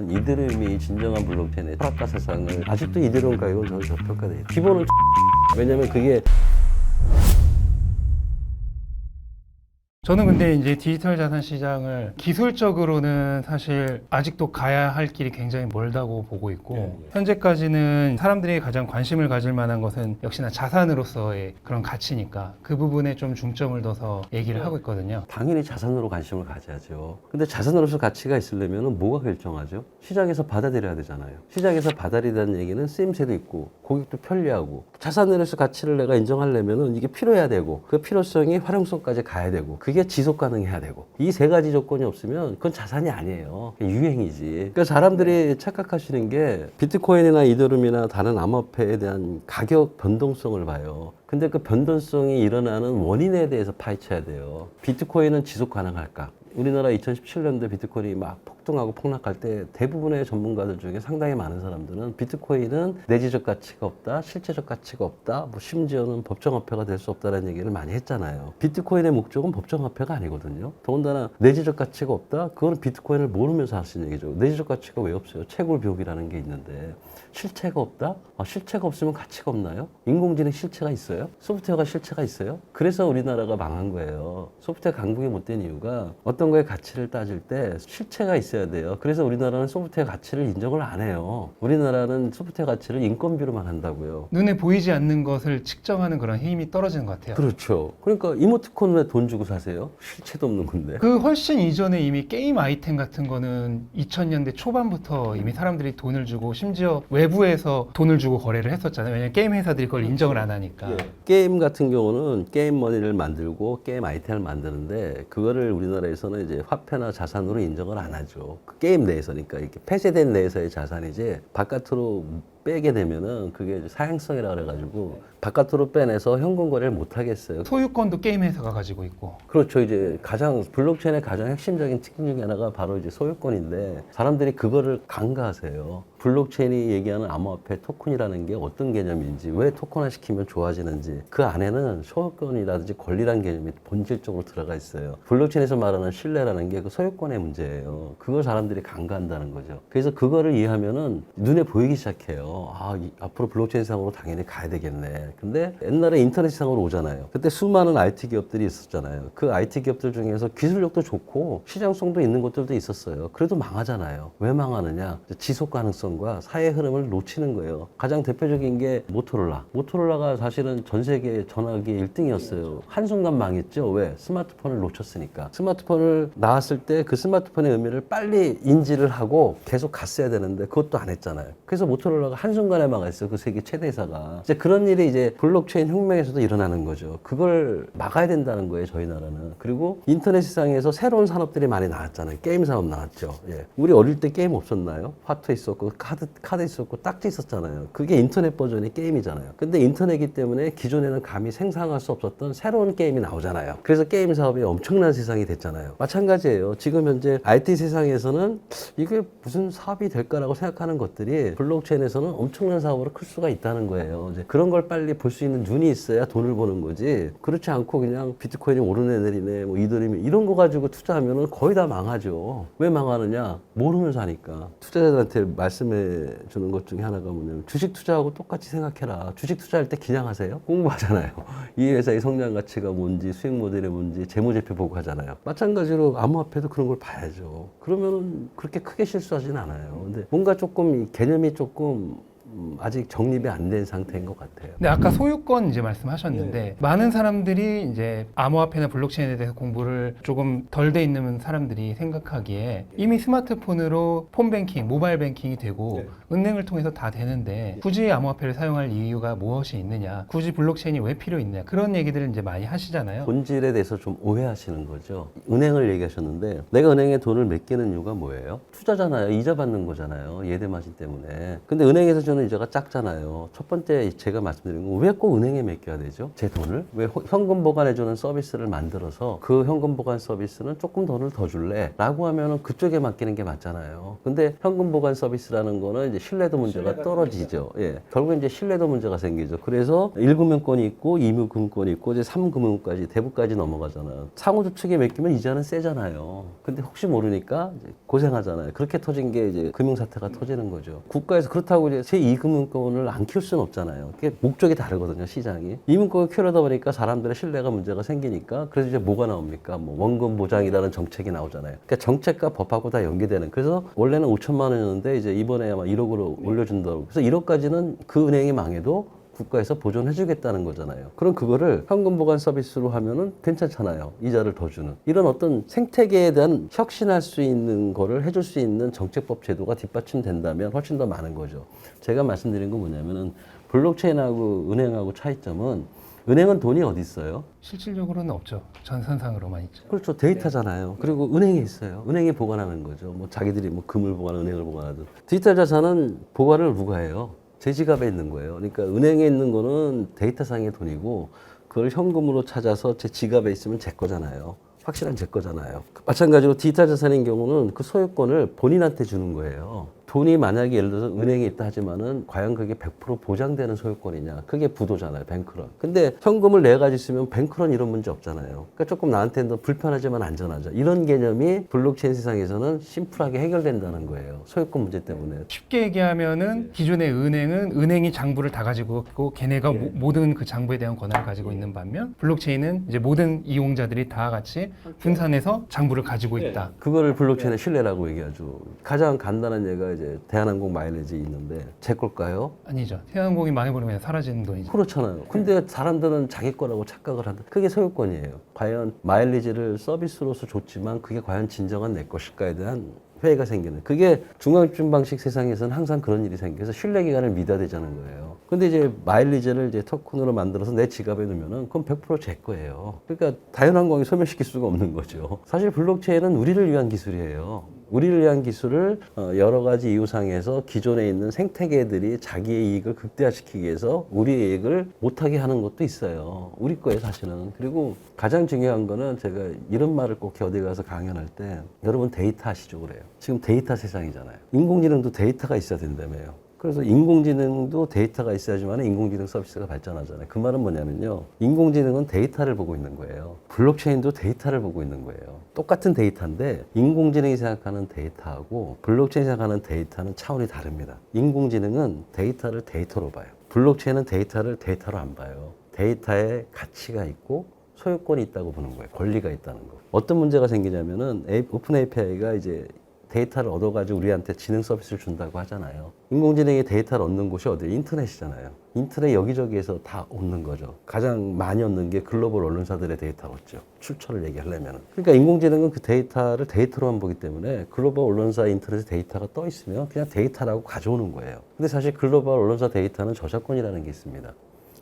보면 이더리움이 진정한 블록체인의 철학과 세상을 아직도 이더리움 가격은 저는 저평가돼요. 기본은 왜냐면 그게 저는 근데 이제 디지털 자산 시장을 기술적으로는 사실 아직도 가야 할 길이 굉장히 멀다고 보고 있고 현재까지는 사람들이 가장 관심을 가질 만한 것은 역시나 자산으로서의 그런 가치니까 그 부분에 좀 중점을 둬서 얘기를 하고 있거든요. 당연히 자산으로 관심을 가져야죠. 근데 자산으로서 가치가 있으려면 뭐가 결정하죠? 시장에서 받아들여야 되잖아요. 시장에서 받아들이라는 얘기는 쓰임새도 있고 고객도 편리하고 자산으로서 가치를 내가 인정하려면 이게 필요해야 되고 그 필요성이 활용성까지 가야 되고 그게 지속 가능해야 되고 이 세 가지 조건이 없으면 그건 자산이 아니에요. 유행이지. 그러니까 사람들이 착각하시는 게 비트코인이나 이더리움이나 다른 암호화폐에 대한 가격 변동성을 봐요. 근데 그 변동성이 일어나는 원인에 대해서 파헤쳐야 돼요. 비트코인은 지속 가능할까? 우리나라 2017년도에 비트코인이 막 폭등하고 폭락할 때 대부분의 전문가들 중에 상당히 많은 사람들은 비트코인은 내재적 가치가 없다, 실제적 가치가 없다, 뭐 심지어는 법정화폐가 될 수 없다는 얘기를 많이 했잖아요. 비트코인의 목적은 법정화폐가 아니거든요. 더군다나 내재적 가치가 없다? 그거는 비트코인을 모르면서 하시는 얘기죠. 내재적 가치가 왜 없어요? 채굴 비용이라는 게 있는데 실체가 없다? 실체가 없으면 가치가 없나요? 인공지능 실체가 있어요? 소프트웨어가 실체가 있어요? 그래서 우리나라가 망한 거예요. 소프트웨어 강국이 못 된 이유가 어떤 거에 가치를 따질 때 실체가 있어야 돼요. 그래서 우리나라는 소프트웨어 가치를 인정을 안 해요. 우리나라는 소프트웨어 가치를 인건비로만 한다고요. 눈에 보이지 않는 것을 측정하는 그런 힘이 떨어지는 것 같아요. 그렇죠. 그러니까 이모티콘 왜 돈 주고 사세요? 실체도 없는 건데. 그 훨씬 이전에 이미 게임 아이템 같은 거는 2000년대 초반부터 이미 사람들이 돈을 주고 심지어 외부에서 돈을 주고 거래를 했었잖아요. 왜냐면 게임 회사들이 그걸 인정을 안 하니까. 게임 같은 경우는 게임 머니를 만들고 게임 아이템을 만드는데 그거를 우리나라에서는 이제 화폐나 자산으로 인정을 안 하죠. 그 게임 내에서니까 이렇게 폐쇄된 내에서의 자산이지 바깥으로 빼게 되면은 그게 이제 사행성이라 그래가지고 바깥으로 빼내서 현금 거래를 못 하겠어요. 소유권도 게임 회사가 가지고 있고. 그렇죠. 이제 가장 블록체인의 가장 핵심적인 특징 중에 하나가 바로 이제 소유권인데 사람들이 그거를 간과하세요. 블록체인이 얘기하는 암호화폐 토큰이라는 게 어떤 개념인지 왜 토큰화 시키면 좋아지는지 그 안에는 소유권이라든지 권리라는 개념이 본질적으로 들어가 있어요. 블록체인에서 말하는 신뢰라는 게 그 소유권의 문제예요. 그걸 사람들이 간과한다는 거죠. 그래서 그거를 이해하면은 눈에 보이기 시작해요. 앞으로 블록체인 상으로 당연히 가야 되겠네. 근데 옛날에 인터넷 상으로 오잖아요. 그때 수많은 IT 기업들이 있었잖아요. 그 IT 기업들 중에서 기술력도 좋고 시장성도 있는 것들도 있었어요. 그래도 망하잖아요. 왜 망하느냐? 지속 가능성과 사회 흐름을 놓치는 거예요. 가장 대표적인 게 모토로라. 모토로라가 사실은 전 세계 전화기 1등이었어요. 한순간 망했죠. 왜? 스마트폰을 놓쳤으니까. 스마트폰을 나왔을 때 그 스마트폰의 의미를 빨리 인지를 하고 계속 갔어야 되는데 그것도 안 했잖아요. 그래서 모토로라가 한순간에 망했어요. 그 세계 최대 회사가. 이제 그런 일이 이제 블록체인 혁명에서도 일어나는 거죠. 그걸 막아야 된다는 거예요, 저희 나라는. 그리고 인터넷 세상에서 새로운 산업들이 많이 나왔잖아요. 게임 산업 나왔죠. 예. 우리 어릴 때 게임 없었나요? 화투 있었고, 카드 있었고, 딱지 있었잖아요. 그게 인터넷 버전의 게임이잖아요. 근데 인터넷이기 때문에 기존에는 감히 생산할 수 없었던 새로운 게임이 나오잖아요. 그래서 게임 사업이 엄청난 세상이 됐잖아요. 마찬가지예요. 지금 현재 IT 세상에서는 이게 무슨 사업이 될까라고 생각하는 것들이 블록체인에서는 엄청난 사업으로 클 수가 있다는 거예요. 이제 그런 걸 빨리 볼 수 있는 눈이 있어야 돈을 버는 거지. 그렇지 않고 그냥 비트코인이 오르네 내리네, 뭐 이더리움 이런 거 가지고 투자하면은 거의 다 망하죠. 왜 망하느냐? 모르면서 하니까. 투자자들한테 말씀해 주는 것 중에 하나가 뭐냐면 주식 투자하고 똑같이 생각해라. 주식 투자할 때 기냥하세요? 공부하잖아요. 이 회사의 성장 가치가 뭔지, 수익 모델이 뭔지, 재무제표 보고 하잖아요. 마찬가지로 암호화폐도 그런 걸 봐야죠. 그러면은 그렇게 크게 실수하진 않아요. 근데 뭔가 조금 개념이 조금 아직 정립이 안 된 상태인 것 같아요. 근데 아까 소유권 이제 말씀하셨는데 많은 사람들이 이제 암호화폐나 블록체인에 대해서 공부를 조금 덜 돼 있는 사람들이 생각하기에 이미 스마트폰으로 폰뱅킹, 모바일 뱅킹이 되고 은행을 통해서 다 되는데 굳이 암호화폐를 사용할 이유가 무엇이 있느냐, 굳이 블록체인이 왜 필요 있느냐 그런 얘기들을 이제 많이 하시잖아요. 본질에 대해서 좀 오해하시는 거죠. 은행을 얘기하셨는데 내가 은행에 돈을 맡기는 이유가 뭐예요? 투자잖아요. 이자 받는 거잖아요. 예대 마진 때문에. 근데 은행에서 저는 문제가 작잖아요. 첫 번째 제가 말씀드린 건 왜 꼭 은행에 맡겨야 되죠? 제 돈을? 왜 현금 보관해주는 서비스를 만들어서 그 현금 보관 서비스는 조금 돈을 더 줄래? 라고 하면은 그쪽에 맡기는 게 맞잖아요. 근데 현금 보관 서비스라는 거는 이제 신뢰도 문제가 떨어지죠. 예. 결국 이제 신뢰도 문제가 생기죠. 그래서 1금융권이 있고 2금융권이 있고 이제 3금융까지 대부까지 넘어가잖아요. 상호주 측에 맡기면 이자는 세잖아요. 근데 혹시 모르니까 이제 고생하잖아요. 그렇게 터진 게 이제 금융사태가 터지는 거죠. 국가에서 그렇다고 이제 제2금융권을 안 키울 수는 없잖아요. 그게 목적이 다르거든요, 시장이. 이민권을 키우려다 보니까 사람들의 신뢰가 문제가 생기니까 그래서 이제 뭐가 나옵니까? 뭐 원금 보장이라는 정책이 나오잖아요. 그러니까 정책과 법하고 다 연계되는. 그래서 원래는 5천만 원이었는데 이제 이번에 아마 1억으로 올려준다고. 그래서 1억까지는 그 은행이 망해도 국가에서 보존해주겠다는 거잖아요. 그럼 그거를 현금 보관 서비스로 하면은 괜찮잖아요. 이자를 더 주는. 이런 어떤 생태계에 대한 혁신할 수 있는 거를 해줄 수 있는 정책법 제도가 뒷받침된다면 훨씬 더 많은 거죠. 제가 말씀드린 건 뭐냐면은 블록체인하고 은행하고 차이점은 은행은 돈이 어디 있어요? 실질적으로는 없죠. 전산상으로만 있죠. 그렇죠. 데이터잖아요. 그리고 은행에 있어요. 은행이 보관하는 거죠. 뭐 자기들이 뭐 금을 보관하는 은행을 보관하든. 디지털 자산은 보관을 누가 해요? 제 지갑에 있는 거예요. 그러니까 은행에 있는 거는 데이터상의 돈이고 그걸 현금으로 찾아서 제 지갑에 있으면 제 거잖아요. 확실한 제 거잖아요. 마찬가지로 디지털 자산인 경우는 그 소유권을 본인한테 주는 거예요. 돈이 만약에 예를 들어서 은행에 있다 하지만은 과연 그게 100% 보장되는 소유권이냐. 그게 부도잖아요. 뱅크런. 근데 현금을 내 가지고 있으면 뱅크런 이런 문제 없잖아요. 그러니까 조금 나한테는 더 불편하지만 안전하죠. 이런 개념이 블록체인 세상에서는 심플하게 해결된다는 거예요. 소유권 문제 때문에. 쉽게 얘기하면은 기존의 은행은 은행이 장부를 다 가지고 있고 걔네가 모든 그 장부에 대한 권한을 가지고 있는 반면 블록체인은 이제 모든 이용자들이 다 같이 분산해서 장부를 가지고 있다. 그거를 블록체인의 신뢰라고 얘기하죠. 가장 간단한 예가 이제 대한항공 마일리지 있는데 제 걸까요? 아니죠. 태양공이 망해버리면 사라지는 돈이죠. 그렇잖아요. 근데 사람들은 자기 거라고 착각을 한다. 그게 소유권이에요. 과연 마일리지를 서비스로서 줬지만 그게 과연 진정한 내 것일까에 대한 회의가 생기는. 그게 중앙집중 방식 세상에서는 항상 그런 일이 생겨서 신뢰기관을 미달되자는 거예요. 근데 이제 마일리지를 이제 토큰으로 만들어서 내 지갑에 넣으면은 그건 100% 제 거예요. 그러니까 다연항공이 소멸시킬 수가 없는 거죠. 사실 블록체인은 우리를 위한 기술이에요. 우리를 위한 기술을 여러 가지 이유상에서 기존에 있는 생태계들이 자기의 이익을 극대화시키기 위해서 우리의 이익을 못하게 하는 것도 있어요. 우리 거예요, 사실은. 그리고 가장 중요한 거는 제가 이런 말을 꼭 어디 가서 강연할 때 여러분 데이터 하시죠 그래요. 지금 데이터 세상이잖아요. 인공지능도 데이터가 있어야 된다며요. 그래서 인공지능도 데이터가 있어야지만 인공지능 서비스가 발전하잖아요. 그 말은 뭐냐면요. 인공지능은 데이터를 보고 있는 거예요. 블록체인도 데이터를 보고 있는 거예요. 똑같은 데이터인데 인공지능이 생각하는 데이터하고 블록체인이 생각하는 데이터는 차원이 다릅니다. 인공지능은 데이터를 데이터로 봐요. 블록체인은 데이터를 데이터로 안 봐요. 데이터에 가치가 있고 소유권이 있다고 보는 거예요. 권리가 있다는 거. 어떤 문제가 생기냐면은 오픈 API가 이제 데이터를 얻어가지고 우리한테 지능 서비스를 준다고 하잖아요. 인공지능이 데이터를 얻는 곳이 어디예요? 인터넷이잖아요. 인터넷 여기저기에서 다 얻는 거죠. 가장 많이 얻는 게 글로벌 언론사들의 데이터 얻죠. 출처를 얘기하려면. 그러니까 인공지능은 그 데이터를 데이터로만 보기 때문에 글로벌 언론사 인터넷에 데이터가 떠 있으면 그냥 데이터라고 가져오는 거예요. 근데 사실 글로벌 언론사 데이터는 저작권이라는 게 있습니다.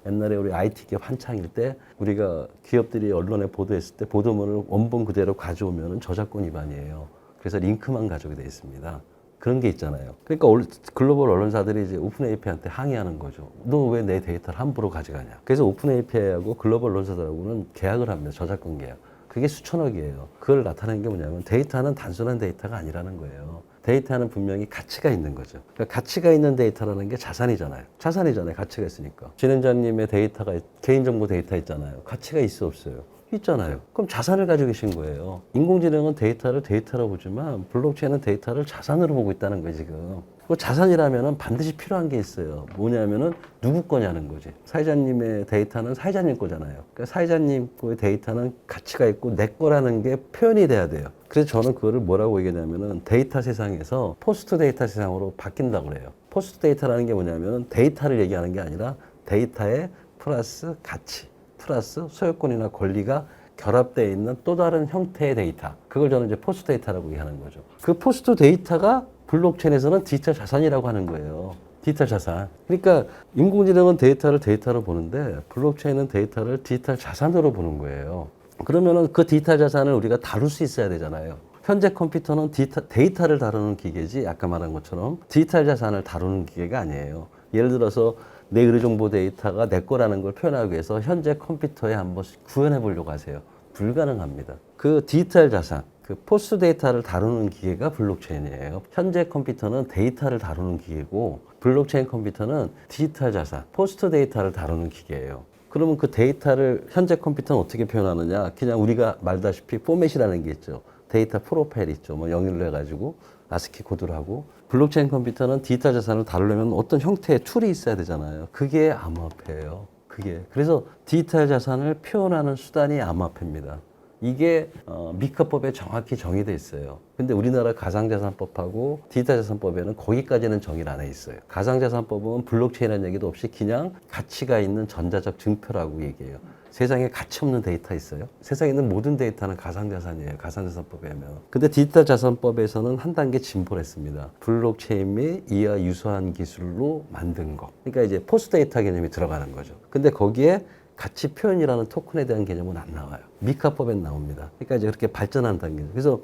옛날에 우리 IT 기업 한창일 때 우리가 기업들이 언론에 보도했을 때 보도문을 원본 그대로 가져오면 저작권 위반이에요. 그래서 링크만 가져오게 돼 있습니다. 그런 게 있잖아요. 그러니까 글로벌 언론사들이 이제 오픈 API한테 항의하는 거죠. 너 왜 내 데이터를 함부로 가져가냐. 그래서 오픈 API하고 글로벌 언론사들하고는 계약을 합니다. 저작권 계약. 그게 수천억이에요. 그걸 나타내는 게 뭐냐면 데이터는 단순한 데이터가 아니라는 거예요. 데이터는 분명히 가치가 있는 거죠. 그러니까 가치가 있는 데이터라는 게 자산이잖아요. 자산이잖아요. 가치가 있으니까. 진행자님의 데이터가, 개인정보 데이터 있잖아요. 가치가 있어 없어요? 있잖아요. 그럼 자산을 가지고 계신 거예요. 인공지능은 데이터를 데이터로 보지만 블록체인은 데이터를 자산으로 보고 있다는 거예요, 지금. 그 자산이라면 반드시 필요한 게 있어요. 뭐냐면은 누구 거냐는 거지. 사회자님의 데이터는 사회자님 거잖아요. 그러니까 사회자님 거의 데이터는 가치가 있고 내 거라는 게 표현이 돼야 돼요. 그래서 저는 그거를 뭐라고 얘기하냐면은 데이터 세상에서 포스트 데이터 세상으로 바뀐다고 그래요. 포스트 데이터라는 게 뭐냐면은 데이터를 얘기하는 게 아니라 데이터에 플러스 가치, 플러스 소유권이나 권리가 결합되어 있는 또 다른 형태의 데이터. 그걸 저는 이제 포스트 데이터라고 얘기하는 거죠. 그 포스트 데이터가 블록체인에서는 디지털 자산이라고 하는 거예요. 디지털 자산. 그러니까 인공지능은 데이터를 데이터로 보는데 블록체인은 데이터를 디지털 자산으로 보는 거예요. 그러면은 그 디지털 자산을 우리가 다룰 수 있어야 되잖아요. 현재 컴퓨터는 데이터를 다루는 기계지, 아까 말한 것처럼 디지털 자산을 다루는 기계가 아니에요. 예를 들어서 내 의료정보 데이터가 내 거라는 걸 표현하기 위해서 현재 컴퓨터에 한번 구현해 보려고 하세요. 불가능합니다. 그 디지털 자산, 그 포스트 데이터를 다루는 기계가 블록체인이에요. 현재 컴퓨터는 데이터를 다루는 기계고 블록체인 컴퓨터는 디지털 자산, 포스트 데이터를 다루는 기계예요. 그러면 그 데이터를 현재 컴퓨터는 어떻게 표현하느냐? 그냥 우리가 말다시피 포맷이라는 게 있죠. 데이터 프로파일 있죠. 뭐 영일로 해가지고 아스키 코드를 하고 블록체인 컴퓨터는 디지털 자산을 다루려면 어떤 형태의 툴이 있어야 되잖아요. 그게 암호화폐예요. 그게 그래서 디지털 자산을 표현하는 수단이 암호화폐입니다. 이게 미카법에 정확히 정의되어 있어요. 근데 우리나라 가상자산법하고 디지털자산법에는 거기까지는 정의를 안 해 있어요. 가상자산법은 블록체인이라는 얘기도 없이 그냥 가치가 있는 전자적 증표라고 얘기해요. 세상에 가치 없는 데이터 있어요? 세상에 있는 모든 데이터는 가상자산이에요. 가상자산법에 하면. 근데 디지털자산법에서는 한 단계 진보를 했습니다. 블록체인 및 이와 유사한 기술로 만든 거. 그러니까 이제 포스트 데이터 개념이 들어가는 거죠. 근데 거기에 가치 표현이라는 토큰에 대한 개념은 안 나와요. 미카법엔 나옵니다. 그러니까 이제 그렇게 발전한 단계죠. 그래서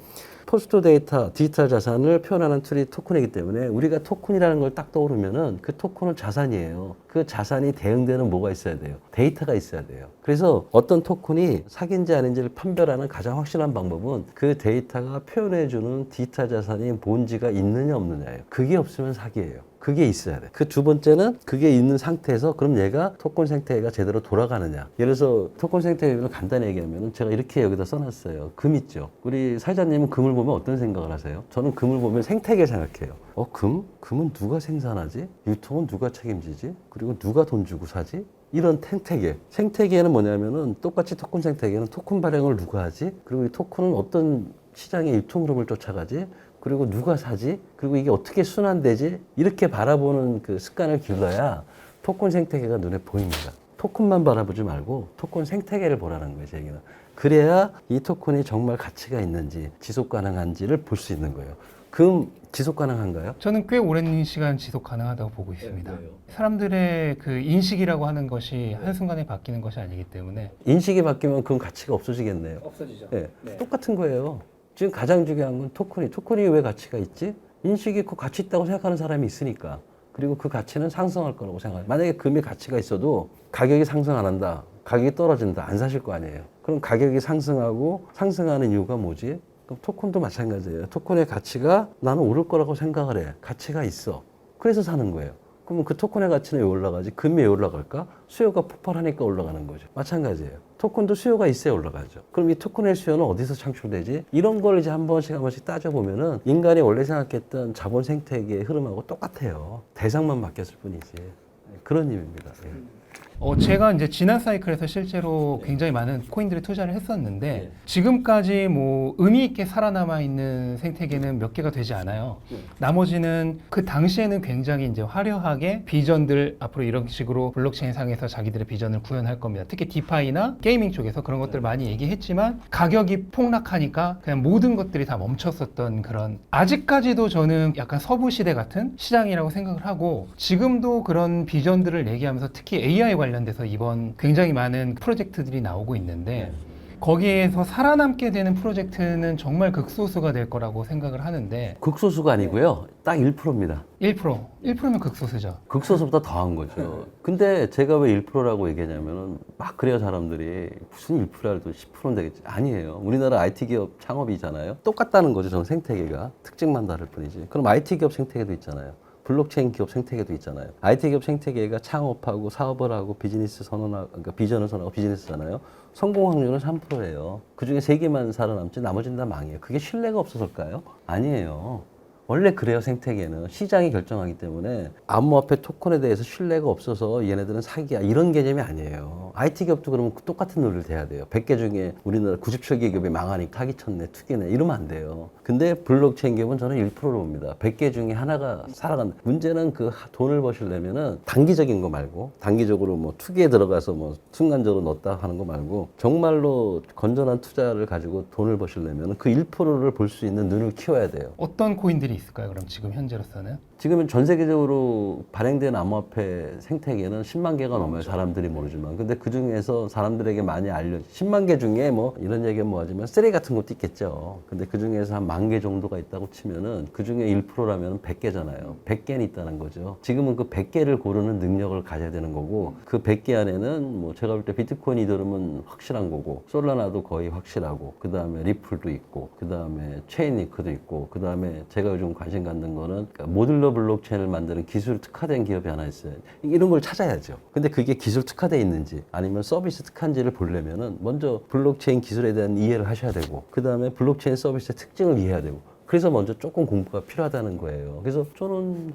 포스트 데이터, 디지털 자산을 표현하는 툴이 토큰이기 때문에 우리가 토큰이라는 걸 딱 떠오르면은 그 토큰은 자산이에요. 그 자산이 대응되는 뭐가 있어야 돼요? 데이터가 있어야 돼요. 그래서 어떤 토큰이 사기인지 아닌지를 판별하는 가장 확실한 방법은 그 데이터가 표현해주는 디지털 자산이 뭔지가 있느냐 없느냐예요. 그게 없으면 사기예요. 그게 있어야 돼. 그 두 번째는 그게 있는 상태에서 그럼 얘가 토큰 생태계가 제대로 돌아가느냐. 예를 들어서 토큰 생태계를 간단히 얘기하면 제가 이렇게 여기다 써놨어요. 금 있죠. 우리 사회자님은 금을 보면 어떤 생각을 하세요? 저는 금을 보면 생태계 생각해요. 금? 금은 누가 생산하지? 유통은 누가 책임지지? 그리고 누가 돈 주고 사지? 이런 생태계. 생태계는 뭐냐면은 똑같이 토큰 생태계는 토큰 발행을 누가 하지? 그리고 이 토큰은 어떤 시장의 유통 흐름을 쫓아가지? 그리고 누가 사지? 그리고 이게 어떻게 순환되지? 이렇게 바라보는 그 습관을 길러야 토큰 생태계가 눈에 보입니다. 토큰만 바라보지 말고 토큰 생태계를 보라는 거예요, 제 얘기는. 그래야 이 토큰이 정말 가치가 있는지 지속 가능한지를 볼 수 있는 거예요. 금 지속 가능한가요? 저는 꽤 오랜 시간 지속 가능하다고 보고 있습니다. 네, 왜요? 사람들의 그 인식이라고 하는 것이 한순간에 바뀌는 것이 아니기 때문에 인식이 바뀌면 금 가치가 없어지겠네요. 없어지죠. 네. 똑같은 거예요. 지금 가장 중요한 건 토큰이 왜 가치가 있지? 인식이 있고 가치 있다고 생각하는 사람이 있으니까. 그리고 그 가치는 상승할 거라고 생각해요. 만약에 금이 가치가 있어도 가격이 상승 안 한다. 가격이 떨어진다. 안 사실 거 아니에요. 그럼 가격이 상승하고 상승하는 이유가 뭐지? 그럼 토큰도 마찬가지예요. 토큰의 가치가 나는 오를 거라고 생각을 해. 가치가 있어. 그래서 사는 거예요. 그러면 그 토큰의 가치는 왜 올라가지? 금이 왜 올라갈까? 수요가 폭발하니까 올라가는 거죠. 마찬가지예요. 토큰도 수요가 있어야 올라가죠. 그럼 이 토큰의 수요는 어디서 창출되지? 이런 걸 이제 한 번씩 따져보면은 인간이 원래 생각했던 자본 생태계의 흐름하고 똑같아요. 대상만 바뀌었을 뿐이지. 그런 의미입니다. 예. 제가 이제 지난 사이클에서 실제로 굉장히 많은 코인들에 투자를 했었는데 지금까지 뭐 의미 있게 살아남아 있는 생태계는 몇 개가 되지 않아요. 나머지는 그 당시에는 굉장히 이제 화려하게 비전들 앞으로 이런 식으로 블록체인 상에서 자기들의 비전을 구현할 겁니다. 특히 디파이나 게이밍 쪽에서 그런 것들 많이 얘기했지만 가격이 폭락하니까 그냥 모든 것들이 다 멈췄었던 그런, 아직까지도 저는 약간 서부 시대 같은 시장이라고 생각을 하고 지금도 그런 비전들을 얘기하면서 특히 AI 관련돼서 이번 굉장히 많은 프로젝트들이 나오고 있는데 거기에서 살아남게 되는 프로젝트는 정말 극소수가 될 거라고 생각을 하는데 극소수가 아니고요. 딱 1%입니다. 1%면 극소수죠. 극소수보다 더한 거죠. 근데 제가 왜 1%라고 얘기하냐면은 막 그래요, 사람들이. 무슨 1%라도 10%는 되겠지. 아니에요. 우리나라 IT 기업 창업이잖아요. 똑같다는 거죠, 전 생태계가. 특징만 다를 뿐이지. 그럼 IT 기업 생태계도 있잖아요. 블록체인 기업 생태계도 있잖아요. IT 기업 생태계가 창업하고 사업을 하고 비즈니스 선언하고, 그러니까 비전을 선언하고 비즈니스잖아요. 성공 확률은 3%예요. 그 중에 3개만 살아남지 나머지는 다 망해요. 그게 신뢰가 없어서일까요? 아니에요. 원래 그래요, 생태계는. 시장이 결정하기 때문에 암호화폐 토큰에 대해서 신뢰가 없어서 얘네들은 사기야. 이런 개념이 아니에요. IT 기업도 그러면 똑같은 논리를 대야 돼요. 100개 중에 우리나라 97개 기업이 망하니까 사기쳤네, 투기네. 이러면 안 돼요. 근데 블록체인 기업은 저는 1%로 봅니다. 100개 중에 하나가 살아간다. 문제는 그 돈을 버시려면은 단기적인 거 말고, 단기적으로 뭐 투기에 들어가서 뭐 순간적으로 넣었다 하는 거 말고, 정말로 건전한 투자를 가지고 돈을 버시려면 그 1%를 볼 수 있는 눈을 키워야 돼요. 어떤 코인들이 있을까요? 그럼 지금 현재로서는? 지금은 전 세계적으로 발행된 암호화폐 생태계는 10만 개가 넘어요. 사람들이 모르지만. 근데 그 중에서 사람들에게 많이 10만 개 중에 뭐 이런 얘기는 뭐하지만 쓰레기 같은 것도 있겠죠. 근데 그 중에서 한 10,000개 정도가 있다고 치면은 그 중에 1%라면 100개잖아요. 100개는 있다는 거죠. 지금은 그 100개를 고르는 능력을 가져야 되는 거고, 그 100개 안에는 뭐 제가 볼 때 비트코인, 이더리움은 확실한 거고, 솔라나도 거의 확실하고, 그 다음에 리플도 있고, 그 다음에 체인리크도 있고, 그 다음에 제가 요즘 관심 갖는 거는 그러니까 모듈러 블록체인을 만드는 기술 특화된 기업이 하나 있어요. 이런 걸 찾아야죠. 근데 그게 기술 특화돼 있는지 아니면 서비스 특화인지를 보려면은 먼저 블록체인 기술에 대한 이해를 하셔야 되고, 그 다음에 블록체인 서비스의 특징을 이해해야 되고, 그래서 먼저 조금 공부가 필요하다는 거예요. 그래서 저는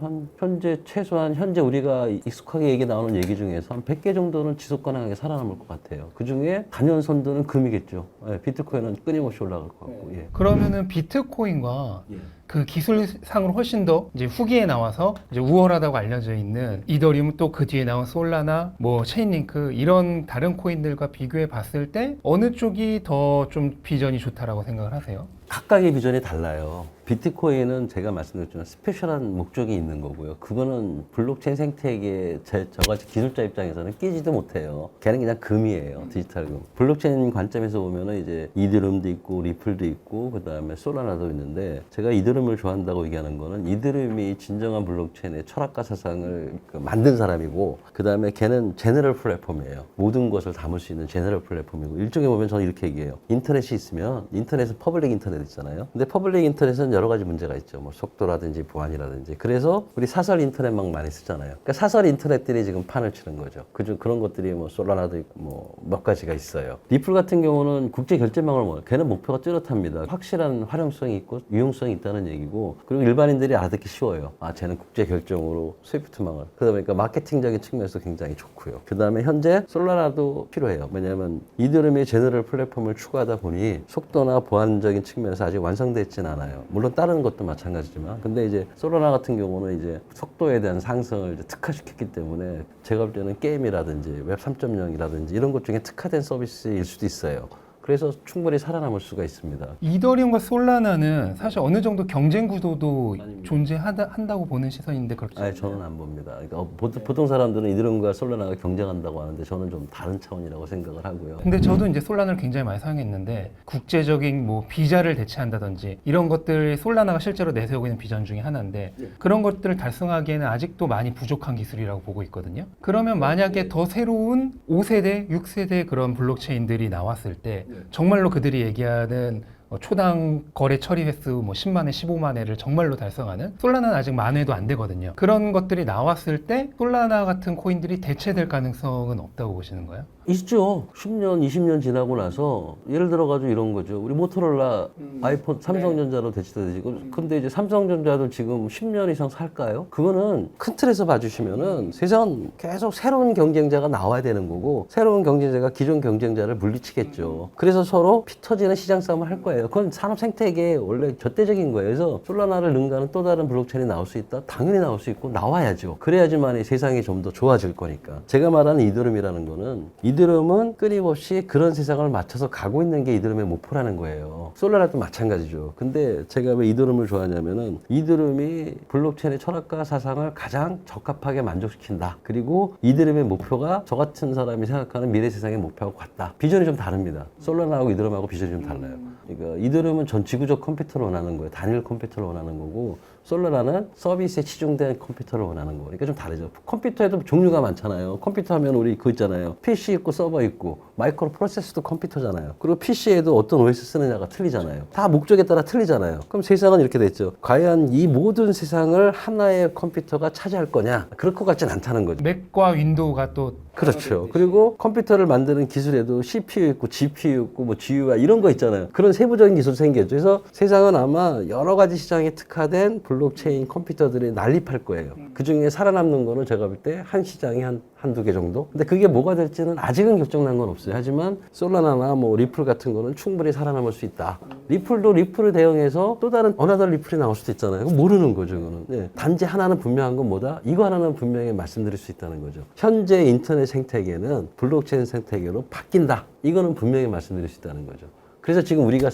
최소한 현재 우리가 익숙하게 얘기 나오는 얘기 중에서 한 100개 정도는 지속 가능하게 살아남을 것 같아요. 그 중에 단연 선두는 금이겠죠. 예, 비트코인은 끊임없이 올라갈 것 같고. 예. 그러면은 비트코인과 그 기술상으로 훨씬 더 이제 후기에 나와서 이제 우월하다고 알려져 있는 이더리움, 또 그 뒤에 나온 솔라나, 뭐 체인링크, 이런 다른 코인들과 비교해 봤을 때 어느 쪽이 더 좀 비전이 좋다라고 생각을 하세요? 각각의 비전이 달라요. 비트코인은 제가 말씀드렸지만 스페셜한 목적이 있는 거고요. 그거는 블록체인 생태계에 저같이 기술자 입장에서는 끼지도 못해요. 걔는 그냥 금이에요. 디지털 금. 블록체인 관점에서 보면은 이제 이더리움도 있고 리플도 있고 그 다음에 솔라나도 있는데, 제가 이더리움을 좋아한다고 얘기하는 거는 이더리움이 진정한 블록체인의 철학과 사상을 만든 사람이고, 그 다음에 걔는 제너럴 플랫폼이에요. 모든 것을 담을 수 있는 제너럴 플랫폼이고, 일종에 보면 저는 이렇게 얘기해요. 인터넷이 있으면, 인터넷은 퍼블릭 인터넷 있잖아요. 근데 퍼블릭 인터넷은 여러 가지 문제가 있죠. 뭐 속도라든지 보안이라든지. 그래서 우리 사설 인터넷 막 많이 쓰잖아요. 그러니까 사설 인터넷들이 지금 판을 치는 거죠. 그런 것들이 뭐 솔라나도 있고 뭐 몇 가지가 있어요. 리플 같은 경우는 국제 결제망을 뭐 걔는 목표가 뚜렷합니다. 확실한 활용성이 있고 유용성이 있다는 얘기고, 그리고 일반인들이 알아듣기 쉬워요. 아, 쟤는 국제 결정으로 스위프트망을. 그러다 보니까 마케팅적인 측면에서 굉장히 좋고요. 그 다음에 현재 솔라나도 필요해요. 왜냐하면 이더리움의 제너럴 플랫폼을 추구하다 보니 속도나 보안적인 측면에서 아직 완성되지는 않아요. 물론 다른 것도 마찬가지지만, 근데 이제 솔라나 같은 경우는 이제 속도에 대한 상승을 이제 특화시켰기 때문에 제가 볼 때는 게임이라든지 웹 3.0이라든지 이런 것 중에 특화된 서비스일 수도 있어요. 그래서 충분히 살아남을 수가 있습니다. 이더리움과 솔라나는 사실 어느 정도 경쟁 구도도 존재한다고 보는 시선인데 그렇죠? 아니, 저는 안 봅니다. 그러니까 보통 사람들은 이더리움과 솔라나가 경쟁한다고 하는데 저는 좀 다른 차원이라고 생각을 하고요. 근데 저도 이제 솔라나를 굉장히 많이 사용했는데, 국제적인 뭐 비자를 대체한다든지 이런 것들 솔라나가 실제로 내세우고 있는 비전 중에 하나인데, 그런 것들을 달성하기에는 아직도 많이 부족한 기술이라고 보고 있거든요. 그러면 만약에 더 새로운 5세대, 6세대 그런 블록체인들이 나왔을 때 정말로 그들이 얘기하는 초당 거래 처리 횟수 뭐 10만 회, 15만 회를 정말로 달성하는, 솔라나는 아직 만 회도 안 되거든요. 그런 것들이 나왔을 때 솔라나 같은 코인들이 대체될 가능성은 없다고 보시는 거예요? 있죠. 10년, 20년 지나고 나서 예를 들어가지고 이런 거죠. 우리 모토로라 아이폰 삼성전자로 대체되지. 근데 이제 삼성전자도 지금 10년 이상 살까요? 그거는 큰 틀에서 봐주시면은 세상은 계속 새로운 경쟁자가 나와야 되는 거고, 새로운 경쟁자가 기존 경쟁자를 물리치겠죠. 그래서 서로 피 터지는 시장 싸움을 할 거예요. 그건 산업 생태계의 원래 절대적인 거예요. 그래서 솔라나를 능가하는 또 다른 블록체인이 나올 수 있다? 당연히 나올 수 있고 나와야죠. 그래야지만 세상이 좀 더 좋아질 거니까. 제가 말하는 이더리움이라는 거는, 이더리움은 끊임없이 그런 세상을 맞춰서 가고 있는 게 이더리움의 목표라는 거예요. 솔라나도 마찬가지죠. 근데 제가 왜 이더리움을 좋아하냐면은, 이더리움이 블록체인의 철학과 사상을 가장 적합하게 만족시킨다. 그리고 이더리움의 목표가 저 같은 사람이 생각하는 미래 세상의 목표하고 같다. 비전이 좀 다릅니다. 솔라나하고 이더리움하고 비전이 좀 달라요. 그러니까 이더리움은 전 지구적 컴퓨터를 원하는 거예요. 단일 컴퓨터를 원하는 거고, 솔라나는 서비스에 치중된 컴퓨터를 원하는 거예요. 그러니까 좀 다르죠. 컴퓨터에도 종류가 많잖아요. 컴퓨터 하면 우리 그거 있잖아요. PC 있고 서버 있고, 마이크로 프로세서도 컴퓨터잖아요. 그리고 PC에도 어떤 OS 쓰느냐가 틀리잖아요. 다 목적에 따라 틀리잖아요. 그럼 세상은 이렇게 됐죠. 과연 이 모든 세상을 하나의 컴퓨터가 차지할 거냐? 그럴 것 같진 않다는 거죠. 맥과 윈도우가 또 그렇죠. 그리고 컴퓨터를 만드는 기술에도 CPU 있고 GPU 있고 뭐 GUI 이런 거 있잖아요. 그런 세부적인 기술이 생겼죠. 그래서 세상은 아마 여러 가지 시장에 특화된 블록체인 컴퓨터들이 난립할 거예요. 그 중에 살아남는 거는 제가 볼 때 한 시장이 한두 개 정도? 근데 그게 뭐가 될지는 아직은 결정난 건 없어요. 하지만 솔라나나 뭐 리플 같은 거는 충분히 살아남을 수 있다. 리플도 리플을 대응해서 또 다른 어나더 리플이 나올 수도 있잖아요. 그거 모르는 거죠, 그거는. 네. 단지 하나는 분명한 건 뭐다? 이거 하나는 분명히 말씀드릴 수 있다는 거죠. 현재 인터넷 생태계는 블록체인 생태계로 바뀐다. 이거는 분명히 말씀드릴 수 있다는 거죠. 그래서 지금 우리가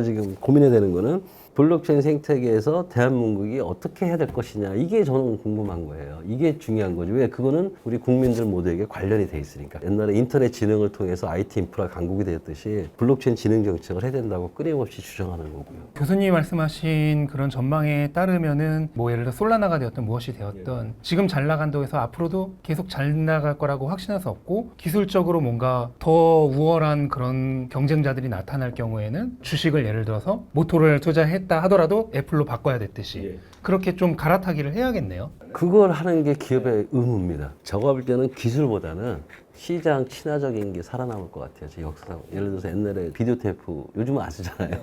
지금 고민해야 되는 거는, 블록체인 생태계에서 대한민국이 어떻게 해야 될 것이냐 이게 저는 궁금한 거예요. 이게 중요한 거죠. 왜? 그거는 우리 국민들 모두에게 관련이 돼 있으니까. 옛날에 인터넷 진흥을 통해서 IT 인프라 강국이 되었듯이 블록체인 진흥 정책을 해야 된다고 끊임없이 주장하는 거고요. 교수님이 말씀하신 그런 전망에 따르면은 뭐 예를 들어 솔라나가 되었던 무엇이 되었던 지금 잘 나간다고 해서 앞으로도 계속 잘 나갈 거라고 확신할 수 없고 기술적으로 뭔가 더 우월한 그런 경쟁자들이 나타날 경우에는 주식을 예를 들어서 모토를 투자했다 하더라도 애플로 바꿔야 됐듯이 그렇게 좀 갈아타기를 해야겠네요. 그걸 하는 게 기업의 의무입니다. 제가 볼 때는 기술보다는 시장 친화적인 게 살아남을 것 같아요. 제 역사상. 예를 들어서 옛날에 비디오 테이프 요즘은 안 쓰잖아요.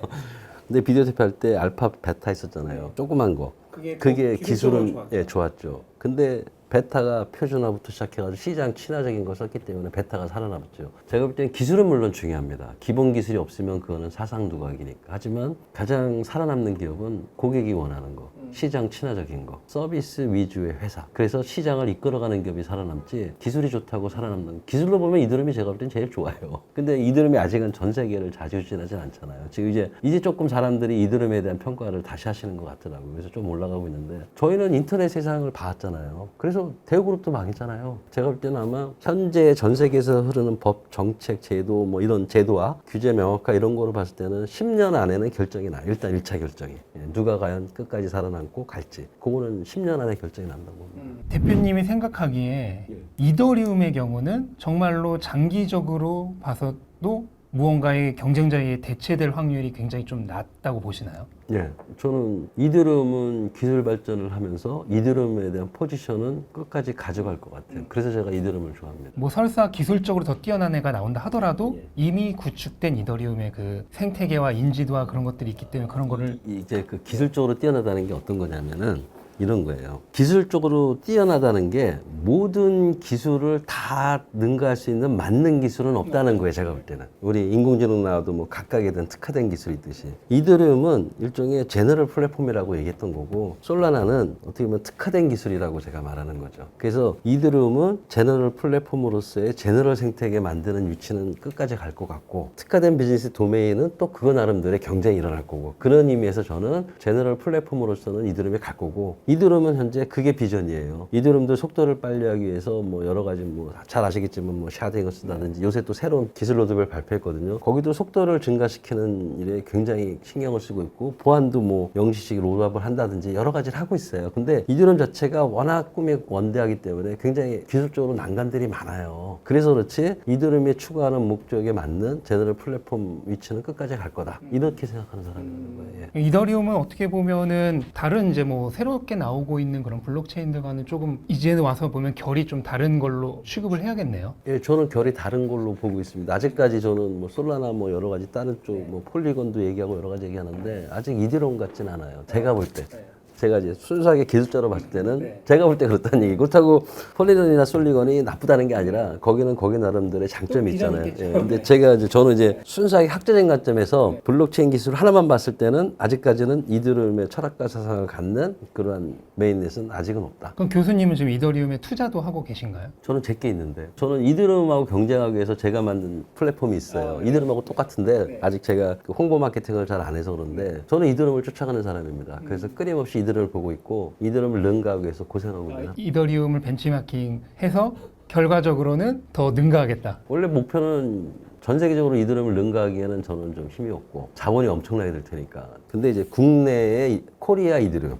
근데 비디오 테이프 할 때 알파, 베타 있었잖아요. 조그만 거. 그게 기술은 좋았죠. 근데 베타가 표준화부터 시작해가지고 시장 친화적인 걸 썼기 때문에 베타가 살아남았죠. 제가 볼 때는 기술은 물론 중요합니다. 기본 기술이 없으면 그거는 사상 누각이니까. 하지만 가장 살아남는 기업은 고객이 원하는 거, 시장 친화적인 거, 서비스 위주의 회사. 그래서 시장을 이끌어가는 기업이 살아남지 기술이 좋다고 살아남는 기술로 보면 이드럼이 제가 볼 땐 제일 좋아요. 근데 이드럼이 아직은 전 세계를 좌지우지하진 않잖아요. 지금 이제 조금 사람들이 이드럼에 대한 평가를 다시 하시는 것 같더라고요. 그래서 좀 올라가고 있는데 저희는 인터넷 세상을 봤잖아요. 그래서 대우그룹도 망했잖아요. 제가 볼 때는 아마 현재 전 세계에서 흐르는 법, 정책, 제도 뭐 이런 제도와 규제 명확화 이런 거로 봤을 때는 10년 안에는 결정이 나요. 일단 1차 결정이. 누가 과연 끝까지 살아남고 갈지. 그거는 10년 안에 결정이 난다고 봅니다. 대표님이 생각하기에 이더리움의 경우는 정말로 장기적으로 봐서도 무언가의 경쟁자에 대체될 확률이 굉장히 좀 낮다고 보시나요? 예, 저는 이드럼은 기술 발전을 하면서 이드럼에 대한 포지션은 끝까지 가져갈 것 같아요. 그래서 제가 이드럼을 좋아합니다. 뭐 설사 기술적으로 더 뛰어난 애가 나온다 하더라도 이미 구축된 이더리움의 그 생태계와 인지도와 그런 것들이 있기 때문에 그런 거를 이제 그 기술적으로 뛰어나다는 게 어떤 거냐면은 이런 거예요. 기술적으로 뛰어나다는 게 모든 기술을 다 능가할 수 있는 맞는 기술은 없다는 거예요. 제가 볼 때는. 우리 인공지능 나와도 뭐 각각에 대한 특화된 기술이 있듯이. 이더리움은 일종의 제너럴 플랫폼이라고 얘기했던 거고 솔라나는 어떻게 보면 특화된 기술이라고 제가 말하는 거죠. 그래서 이더리움은 제너럴 플랫폼으로서의 제너럴 생태계 만드는 위치는 끝까지 갈 것 같고 특화된 비즈니스 도메인은 또 그거 나름대로의 경쟁이 일어날 거고 그런 의미에서 저는 제너럴 플랫폼으로서는 이더리움이 갈 거고 이드럼은 현재 그게 비전이에요. 이드럼도 속도를 빨리 하기 위해서 뭐 여러 가지 뭐 잘 아시겠지만 뭐 샤딩을 쓴다든지 요새 또 새로운 기술 로드맵을 발표했거든요. 거기도 속도를 증가시키는 일에 굉장히 신경을 쓰고 있고 보안도 뭐 영시식 롤업을 한다든지 여러 가지를 하고 있어요. 근데 이드럼 자체가 워낙 꿈이 원대하기 때문에 굉장히 기술적으로 난관들이 많아요. 그래서 그렇지 이드럼이 추구하는 목적에 맞는 제너럴 플랫폼 위치는 끝까지 갈 거다. 이렇게 생각하는 사람인 거예요. 예. 이더리움은 어떻게 보면은 다른 이제 뭐 새롭게 나오고 있는 그런 블록체인들과는 조금 이제 와서 보면 결이 좀 다른 걸로 취급을 해야겠네요. 예, 저는 결이 다른 걸로 보고 있습니다. 아직까지 저는 뭐 솔라나 뭐 여러 가지 다른 쪽 뭐 폴리곤도 얘기하고 여러 가지 얘기하는데 아직 이드럼 같진 않아요. 제가 볼 때. 제가 이제 순수하게 기술자로 봤을 때는 제가 볼 때 그렇다는 얘기. 그렇다고 폴리곤이나 솔리곤이 나쁘다는 게 아니라 거기는 거기 나름대로의 장점이 있잖아요. 예, 근데 저는 이제 순수하게 학자적인 관점에서 블록체인 기술 하나만 봤을 때는 아직까지는 이드럼의 철학과 사상을 갖는 그러한 메인넷은 아직은 없다. 그럼 교수님은 지금 이더리움에 투자도 하고 계신가요? 저는 제게 있는데 저는 이드럼하고 경쟁하기 위해서 제가 만든 플랫폼이 있어요. 이드럼하고 똑같은데 아직 제가 그 홍보 마케팅을 잘 안 해서 그런데 저는 이드럼을 쫓아가는 사람입니다. 그래서 끊임없이 이드럼을 보고 있고 이드럼을 능가하기 위해서 고생하고 있습니다. 이더리움을 벤치마킹해서 결과적으로는 더 능가하겠다. 원래 목표는 전 세계적으로 이드럼을 능가하기에는 저는 좀 힘이 없고 자본이 엄청나게 들 테니까. 근데 이제 국내에 코리아 이드럼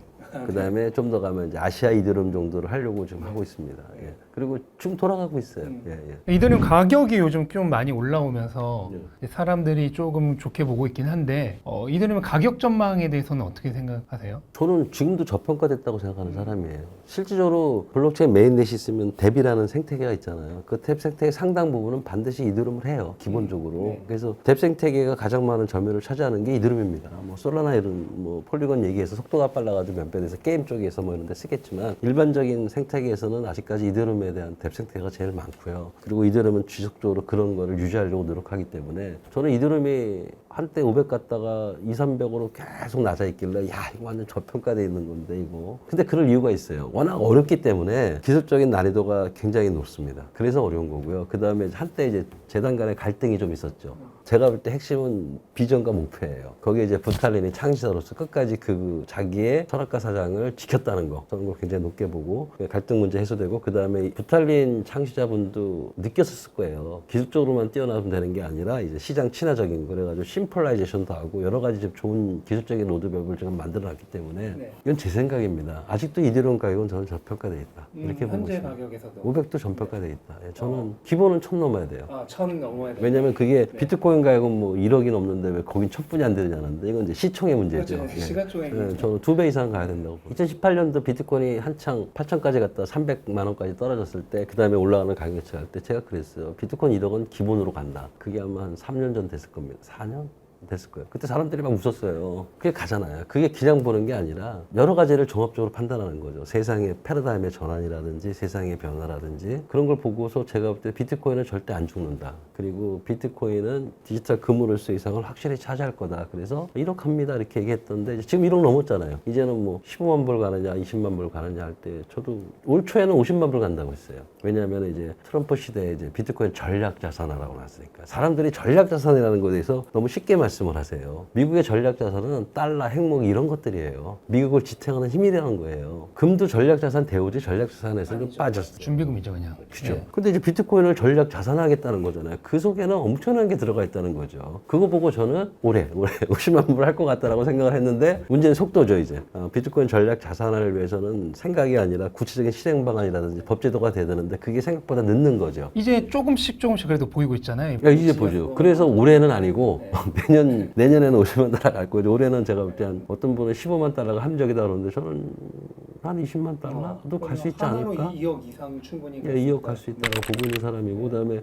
그 다음에 좀 더 가면 이제 아시아 이드럼 정도를 하려고 지금 하고 있습니다. 예. 그리고 지금 돌아가고 있어요. 예, 예. 이더리움 가격이 요즘 좀 많이 올라오면서 사람들이 조금 좋게 보고 있긴 한데 이더리움 가격 전망에 대해서는 어떻게 생각하세요? 저는 지금도 저평가됐다고 생각하는 사람이에요. 실질적으로 블록체인 메인넷이 있으면 뎁이라는 생태계가 있잖아요. 그 뎁 생태계 상당 부분은 반드시 이드럼을 해요. 기본적으로. 그래서 뎁 생태계가 가장 많은 점유율을 차지하는 게 이드럼입니다. 뭐 솔라나 이런 뭐 폴리곤 얘기해서 속도가 빨라가지고 몇 배 돼서 게임 쪽에서 뭐 이런 데 쓰겠지만 일반적인 생태계에서는 아직까지 이드럼에 대한 뎁 생태계가 제일 많고요. 그리고 이드럼은 지속적으로 그런 거를 유지하려고 노력하기 때문에 저는 이드럼이 한때 500 갔다가 2, 300으로 계속 낮아 있길래 야 이거 완전 저평가돼 있는 건데 이거. 근데 그럴 이유가 있어요. 워낙 어렵기 때문에 기술적인 난이도가 굉장히 높습니다. 그래서 어려운 거고요. 그 다음에 한때 이제 재단 간의 갈등이 좀 있었죠. 제가 볼 때 핵심은 비전과 목표예요. 거기에 이제 부탈린이 창시자로서 끝까지 그 자기의 철학과 사장을 지켰다는 거. 저는 걸 굉장히 높게 보고 갈등 문제 해소되고 그 다음에 부탈린 창시자분도 느꼈었을 거예요. 기술적으로만 뛰어나면 되는 게 아니라 이제 시장 친화적인 거 그래가지고 심플라이제이션도 하고 여러 가지 좀 좋은 기술적인 로드맵을 지금 만들어놨기 때문에 네. 이건 제 생각입니다. 아직도 이대로운 가격은 저는 저평가돼 있다. 이렇게 보고 현재 있습니다. 가격에서도 500도 전평가돼 있다. 예, 저는 기본은 1000 넘어야 돼요. 천 넘어야 돼요. 왜냐면 그게 네. 비트코인 가격은 뭐 1억이 넘는데 왜 거긴 1000분이 안 되냐는데 이건 이제 시총의 문제죠. 그렇죠. 예. 시가총액이 예, 저는 2배 이상 가야 된다고. 2018년도 비트코인이 한창 8천까지 갔다 300만 원까지 떨어졌을 때 그 다음에 올라가는 가격 예측할 때 제가 그랬어요. 비트코인 1억은 기본으로 간다. 그게 아마 한 3년 전 됐을 겁니다. 4년? 됐을 거예요. 그때 사람들이 막 웃었어요. 그게 가잖아요. 그게 그냥 보는 게 아니라 여러 가지를 종합적으로 판단하는 거죠. 세상의 패러다임의 전환이라든지 세상의 변화라든지 그런 걸 보고서 제가 볼 때 비트코인은 절대 안 죽는다. 그리고 비트코인은 디지털 금으로서 이상을 확실히 차지할 거다. 그래서 1억 합니다. 이렇게 얘기했던데 지금 1억 넘었잖아요. 이제는 뭐 15만 불 가느냐 20만 불 가느냐 할 때 저도 올 초에는 50만 불 간다고 했어요. 왜냐하면 이제 트럼프 시대에 이제 비트코인 전략 자산화라고 나왔으니까 사람들이 전략 자산이라는 것에 대해서 너무 쉽게 말씀을 하세요. 미국의 전략 자산은 달러, 핵무기 이런 것들이에요. 미국을 지탱하는 힘이라는 거예요. 금도 전략 자산 대우지 전략 자산에서 좀 빠졌어요. 준비금이죠, 그냥. 그죠. 네. 근데 이제 비트코인을 전략 자산하겠다는 거잖아요. 그 속에는 엄청난 게 들어가 있다는 거죠. 그거 보고 저는 올해 50만 불 할 것 같다라고 생각을 했는데 문제는 속도죠, 이제. 비트코인 전략 자산을 위해서는 생각이 아니라 구체적인 실행 방안이라든지 법제도가 돼야 되는데 그게 생각보다 늦는 거죠. 이제 조금씩 그래도 보이고 있잖아요. 야, 이제 보죠. 그래서 올해는 아니고 내년에는 50만 달러 갈 거죠. 올해는 제가 볼 때 한 어떤 분은 15만 달러가 함정이다 그러는데 저는 한 20만 달러도 갈 수 있지 않을까? 2억 이상 충분히 예, 2억 갈 수 있다고 보고 있는 사람이고 그다음에